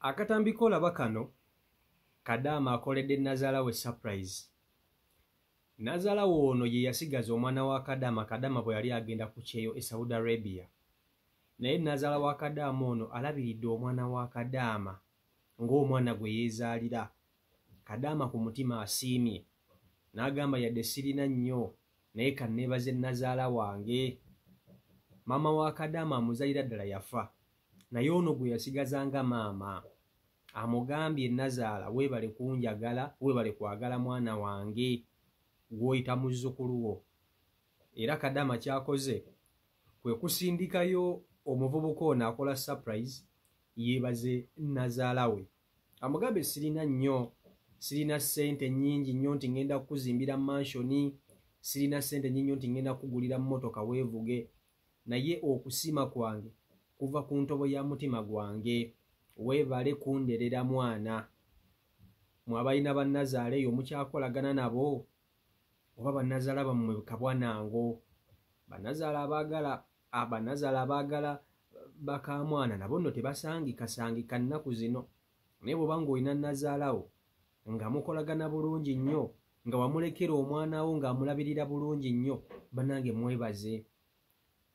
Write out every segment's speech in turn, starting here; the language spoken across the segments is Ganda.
Akatambi kolaba kano Kadaama akoledde Nazaala we surprise. Nazaala ono ye yasigaza omwana wa Kadaama Kadaama bwe yali agenda ku kyeyo e Saudi Arabia. Naye Nazaala wa Kadaama ono alabiridde omwana wa Kadaama ng'omwana gwe yeezaalira. Kadaama ku mutima asiimye n'agamba yadde sirina nnyo naye kanneebaze Nazaala wange. Maama wa Kadaama amuzaalira ddala yafa naye ono gwe yasigaza nga maama. Amugambye Nazaala weebale kunjagala, weebale kwagala mwana wange gw'oyita muzzukulu wo. Era Kadaama ky'akoze kwe kusindikayo omuvubuka ono akola surprise yeebaze Nazaala we. Amugambye sirina nnyo, sirina ssente nnyingi nnyo nti ngenda kukuzimbira mansioni, sirina ssente nnyingi nti ngenda kugulira mmotoka weevuge, naye okusiima kwange kuva ku ntobo ya mutima gwange. Weebale kunderera mwana. Mmwe abalina bannazaala eyo mukyakolagana nabo oba bannazaala bammwe kabwanango. Bannazaala abaagala bakamwana nabo nno tebasangikasangika nnaku zino. Naye bw'oba ng'olina Nazaala wo nga mukolagana bulungi nnyo, nga wamulekera omwana wo ng'amulabirira bulungi nnyo, bannange mwebaze.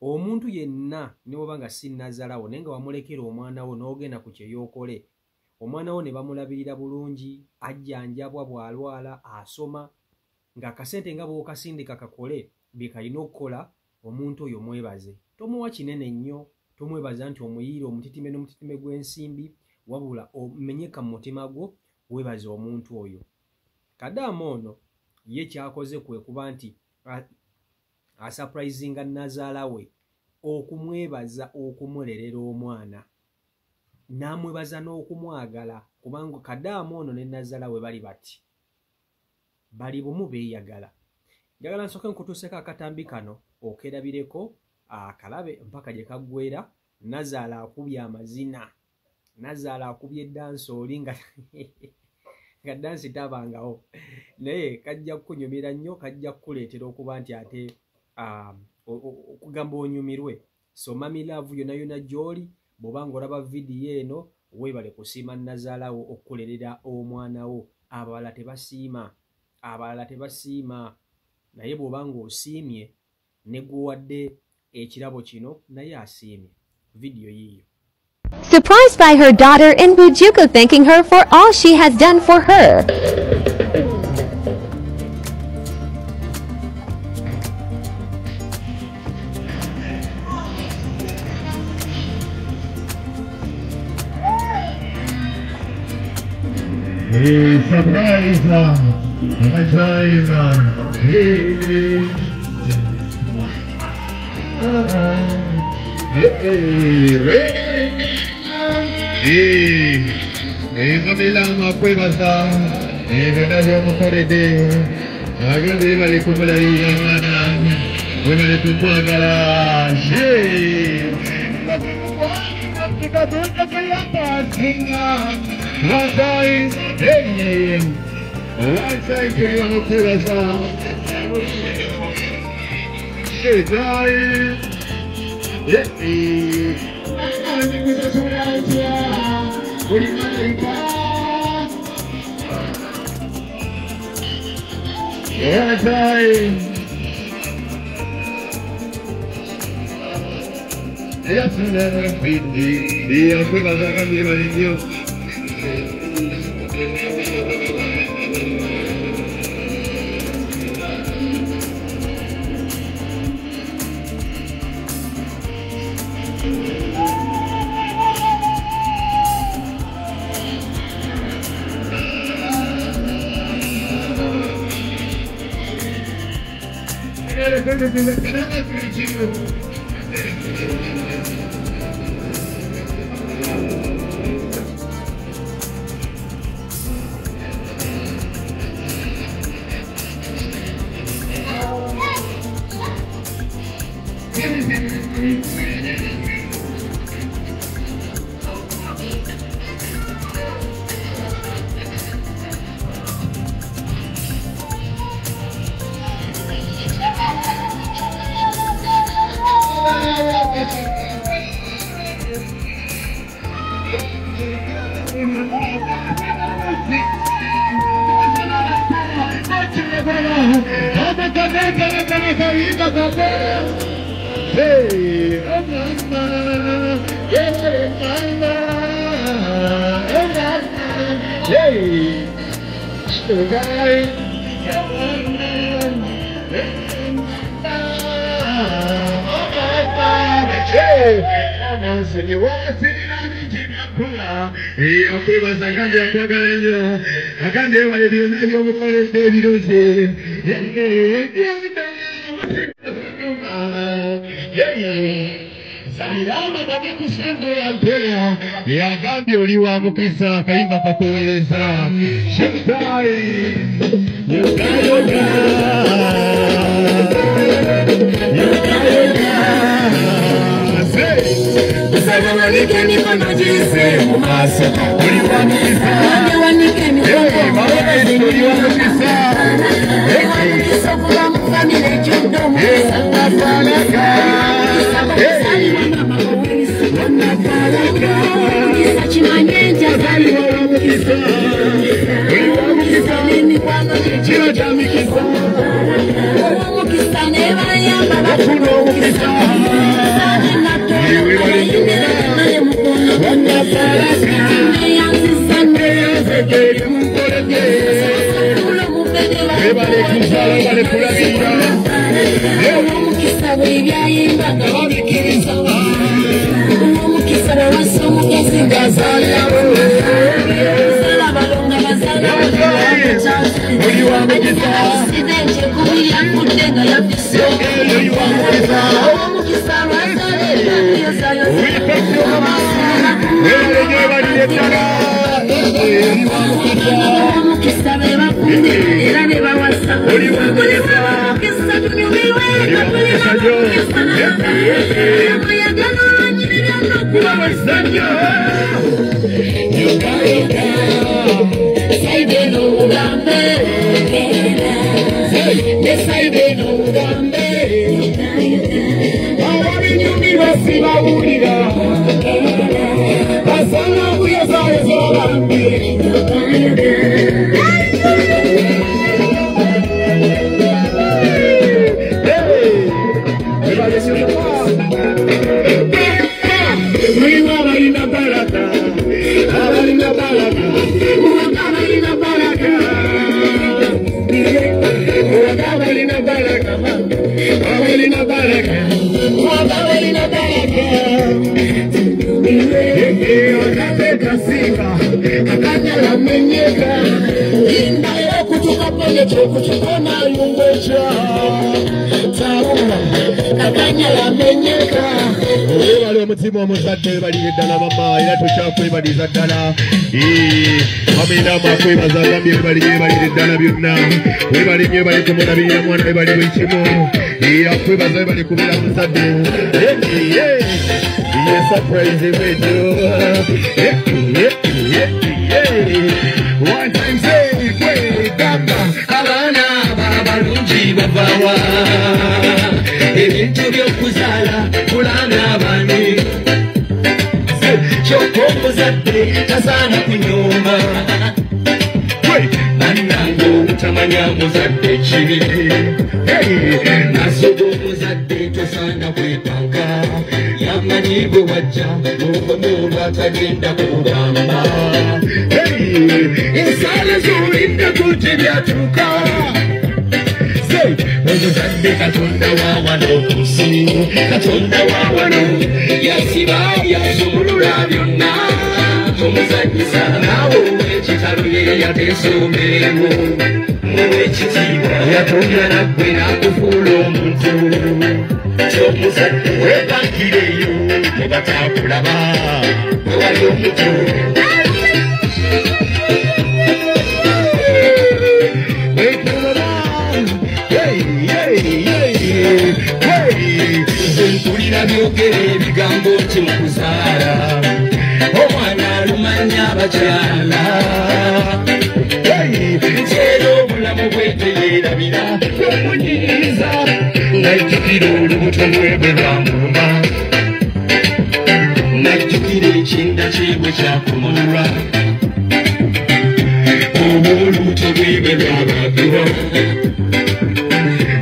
Omuntu yenna ne bw'oba nga si Nazaala wo naye nga wamulekera omwana wo n'ogenda ku kyeyookole, omwana wo ne bamulabirira bulungi, ajjanjabwa bw'alwala, asoma, ng'akasente nga bw'okasindika kakole bye kalina okukola, omuntu oyo mwebaze. Tomuwa kinene nnyo, tomwebaza nti omuyiire omutitime n'omutitime gw'ensimbi, wabula omenyeka mu mutima gwo, weebaze omuntu oyo. Kadaama ono ye ky'akoze kwe kuba nti asapurayizinga Nazaala we okumwebaza okumulerera omwana, n'amwebaza n'okumwagala kubanga Kadaama ono ne Nazaala we bali bati, bali bumu beeyagala. Njagala nsooke nkutuuseko akatambi kano okerabireko akalabe mpaka gye kaggweera. Nazaala akubye amazina, Nazaala akubye dansooli nga dansi tabangawo, naye kajja kukunyumira nnyo, kajja kukuleetera okuba nti ate okugamba onyumirwe. So Mami Love yonna yonna gy'oli bw'oba ng'olaba vidiyo eno weebale kusiima Nazaala wo okukulerera omwana wo. Abalala tebasiima, naye bw'oba ng'osiimye ne gwewadde ekirabo kino naye asiimye. Vidiyo yiiyo. Surprised by her daughter in Bujuka, thanking her for all she has done for her. Surprise! Bilang pruebasa, verdad mo parede. Agad di balik ko pala yung anak. Wala na tumagala. Kita doon na kaya pasinga. Wasay, wasay kayo mo pruebasa. Kaya, ya sudah pindy dia berbahasakan di Malaysia. Yagambye oli wa mukisa akayimba kakuweereza Wanike mikono jise mumaso oli wa mukisa wanike mikono oli wa mukisa mukisa kula mufamile jodomo wanafalaka wanafalaka mukisa chimanyenja zali wa mukisa oli wa mukisa nini kwano chiro cha mukisa mukisa neba yamba bakuno mukisa Mutima omuzadde balire ddala mama era tukyakwebaliza ddala amina makwebaza agambye balire balire ddala byonna webali nnyo bali kumulabirira mwana webali buli kimu akwebaza bali kubeera muzadde surprise ewejo one time say kwegamba abaana babalungi bavawa ebintu by'okuzaala kulanga abami kyokka omuzadde tasaana kunyoma bannange obutamanya muzadde kibi nasoga omuzadde tosaana kwetanga yamanyi gwe wajja n'omumuntu atagenda kugamba ensaala z'olinda kujje byatuuka omuzadde katonda wa wano ku nsi katonda wa wano yasiba yazumulula byonna omuzanyisa naawe ow'ekitalo ye yateesa omulimu ow'ekitiibwa yatonda naggwe n'akufuula omuntu ky'omuzadde webankireeyo tebataakulaba wewali omuto mpulira byogera ebigambo nti mukuzaala omwana alumanya abakyala nkyera obulamu bweteyeerabira omunyiriza najjukira olubuto bwe bwe lwamuluma najjukira ekinda kyebwe kyakumulwa obuluto bwebe lwabagiro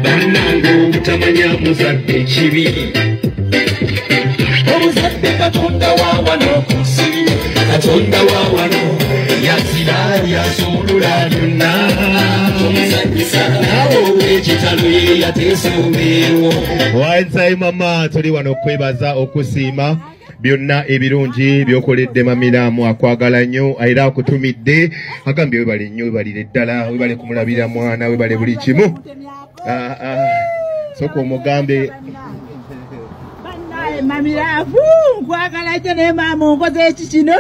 bannange obutamanya muzadde kibi omuzadde katonda wa wano ku nsi katonda wa wano yazira yasulula byonna omuzadisa nawo ekitalo ye yateesa obeewo wansayi mama tuli wano okwebaza okusiima byonna ebirungi byokoledde mamiramu akwagala nnyo era akutumidde agambye webale nnyo webalire ddala webale kumulabira mwana webale buli kimu soka omugambe mamiravu nkwagala nnyo naye maama onkoze eki kino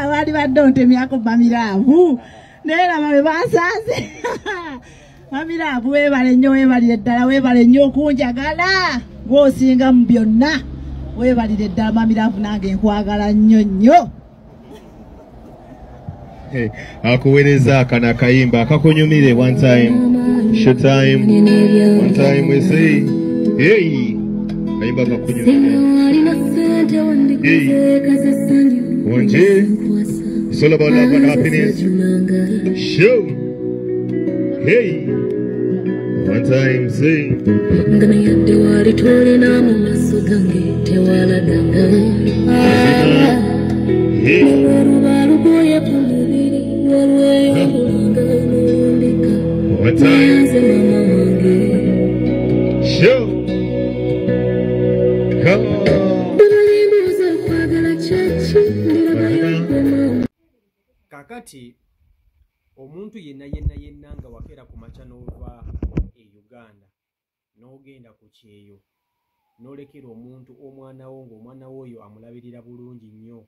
abaali badde ontemyako mamiravu naye laba be bansanze mamiravu webale nnyo webalire ddala webale nnyo okunjagala ng'osinga mu byonna webalire ddala mamiravu nange nkwagala nnyo nnyo akuweereza akano akayimba akakunyumire one time show time one time we say hey kayimba kakunyumire hey wanje it's all about love and happiness show hey one time say ngana yadde wali tolina mu maso gange tewalaganga walubalugoye ku mubiri walweyo bulanga n'olundika one time mama wange show come on babalimbuuza okwagala kyaki ndirabayokwema kakati omuntu yenna nga wakeera ku makya n'ova e Uganda n'ogenda ku kyeyo n'olekera omuntu omwana wo ng'omwana wo oyo amulabirira bulungi nnyo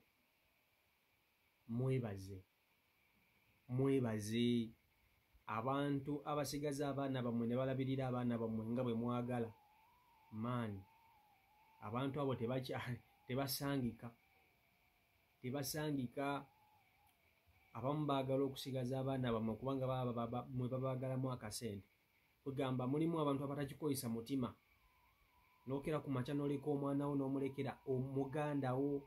mwebaze abantu abasigaza abaana bammwe ne balabirira abaana bammwe nga bwe mwagala maani abantu abo tebasangika abamu baagala okusigaza abaana bammwe kubanga mwe babaagalamu akasente kugamba mulimu abantu abatakikozesa mutima n'okera ku makya n'oleka omwana wo n'omulekera omuganda wo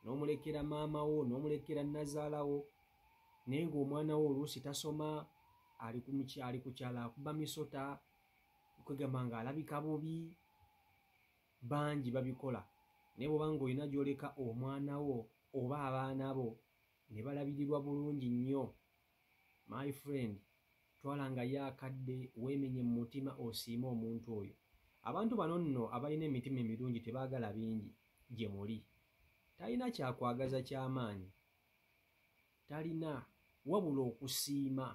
n'omulekera maama wo n'omulekera nazaala wo naye ng'omwana wo oluusi tasoma ali ku kyala akuba misota kwegamba ng'alabika bubi bangi babikola naye bwobanga olina gy'oleka omwana wo oba abaana bo ne balabirirwa bulungi nnyo my friend twalangayo akadde weemenye mu mutima osiime omuntu oyo abantu bano nno abalina emitima emirungi tebaagala bingi gye muli talina kyakwagaza ky'amaanyi talina wabula okusiima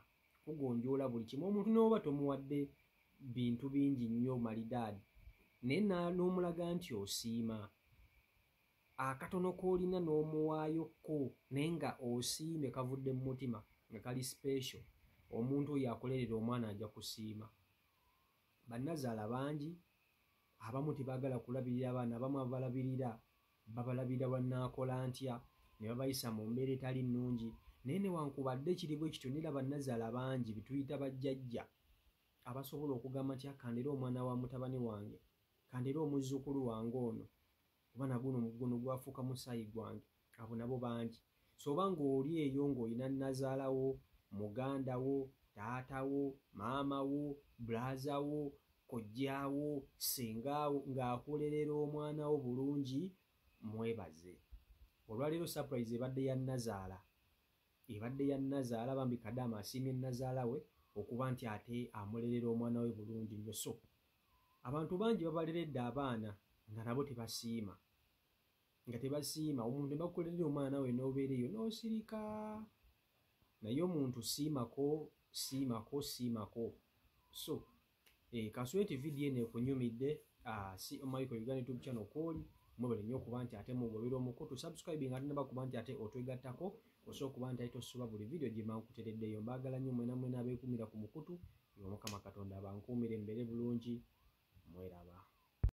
kugonjoola buli kimu omuntu n'oba tomuwadde bintu bingi nnyo malidaadi naye n'omulaga nti osiima akatono k'olina n'omuwaayokko naye nga osiime kavudde mu mutima nga kali special omuntu oyo akolerera omwana ajja kusiima bannazaala bangi abamu tebaagala kulabirira abaana abamu babalabirira bannaakola ntya ne babayisa mu mbeera etali nnungi naye newankubadde kiri bwe kityo nera bannazaala bangi bituyita bajjajja abasobola okugamba nti akandera omwana wa mutabani wange kandera omuzzukulu wange ono kuba naguno gwafuuka musaayi gwange abo nabo bangi so oba ng'oli eyo ng'olina nazaala wo muganda wo taata wo maama wo bulaza wo kojjaawo sengaawo ng'akolerera omwana wo bulungi mwebaze olwaleero surprise ebadde ya nazaala bambi Kadaama asiimye nazaala we okuba nti ate amulerera omwana we bulungi nnyo so abantu bangi babaleredde abaana nga nabo tebasiima omuntu ne bakulerera omwana we n'obeera eyo n'osirika naye omuntu siimako so kasweti vidiyo eno ekunyumidde si Michael Uganda YouTube channel kwoli mwebale nnyo okuba nti ate mugobera omukutu subscribing ate nabakuba nti ate otwegattako osobola okuba nti ate tosuba buli vidiyo gye mankutereddeyo mbaagala nnyo mwena abeekumira ku mukutu Mukama Katonda abankuumire mbere bulungi mweraba